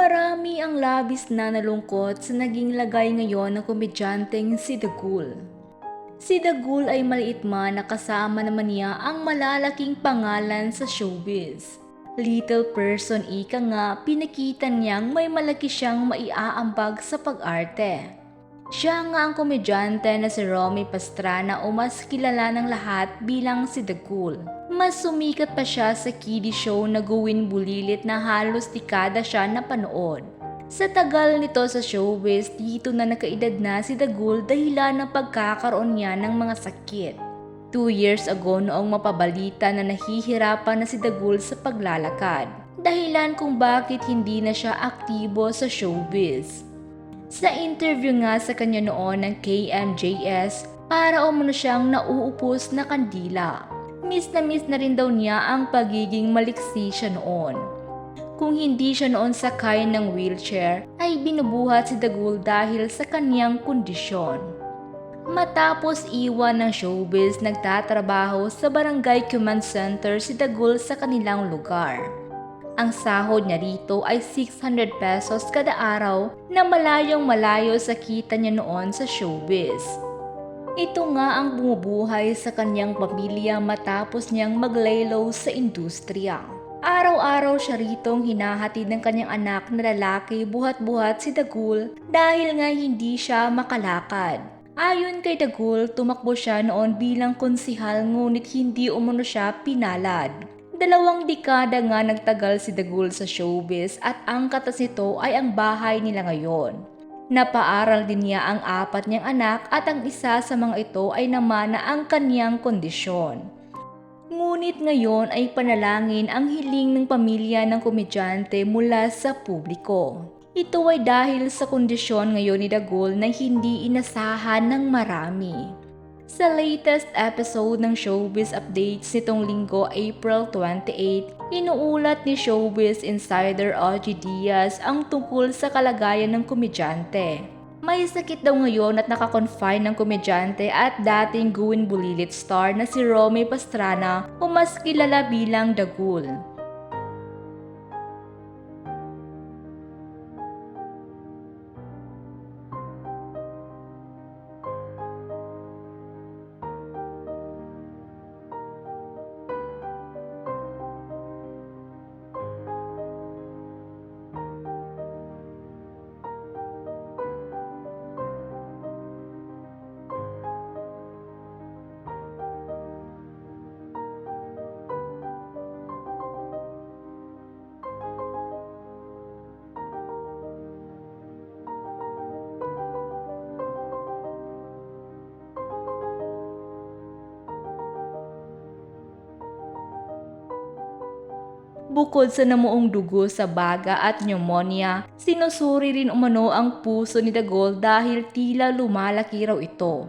Marami ang labis na nalungkot sa naging lagay ngayon ng komedyanteng si Dagul. Si Dagul ay maliit man na kasama naman niya ang malalaking pangalan sa showbiz. Little person ika nga, pinakita niyang may malaki siyang maiaambag sa pag-arte. Siya nga ang komedyante na si Romy Pastrana o mas kilala ng lahat bilang si Dagul. Mas sumikat pa siya sa kiddie show na Gawin Bulilit na halos dekada siya napanood. Sa tagal nito sa showbiz, dito na nakaedad na si Dagul dahilan ng pagkakaroon niya ng mga sakit. 2 years ago noong mapabalita na nahihirapan na si Dagul sa paglalakad. Dahilan kung bakit hindi na siya aktibo sa showbiz. Sa interview nga sa kanya noon ng KMJS, para umano siyang nauupos na kandila. Miss na rin daw niya ang pagiging maliksi siya noon. Kung hindi siya noon sakay ng wheelchair, ay binubuhat si Dagul dahil sa kanyang kondisyon. Matapos iwan ng showbiz, nagtatrabaho sa Barangay Command Center si Dagul sa kanilang lugar. Ang sahod niya rito ay 600 pesos kada araw na malayong malayo sa kita niya noon sa showbiz. Ito nga ang bumubuhay sa kanyang pamilya matapos niyang maglaylo sa industriya. Araw-araw siya ritong hinahatid ng kanyang anak na lalaki buhat-buhat si Dagul dahil nga hindi siya makalakad. Ayon kay Dagul, tumakbo siya noon bilang konsihal ngunit hindi umano siya pinalad. 2 dekada nga nagtagal si Dagul sa showbiz at ang katas nito ay ang bahay nila ngayon. Napaaral din niya ang 4 niyang anak at ang isa sa mga ito ay namana ang kanyang kondisyon. Ngunit ngayon ay panalangin ang hiling ng pamilya ng komedyante mula sa publiko. Ito ay dahil sa kondisyon ngayon ni Dagul na hindi inasahan ng marami. Sa latest episode ng Showbiz Updates nitong linggo, April 28, inuulat ni Showbiz Insider OG Diaz ang tungkol sa kalagayan ng komedyante. May sakit daw ngayon at nakakonfine ng komedyante at dating Gawin Bulilit star na si Romy Pastrana o mas kilala bilang Dagul. Bukod sa namuong dugo sa baga at pneumonia, sinusuri rin umano ang puso ni Dagul dahil tila lumalaki raw ito.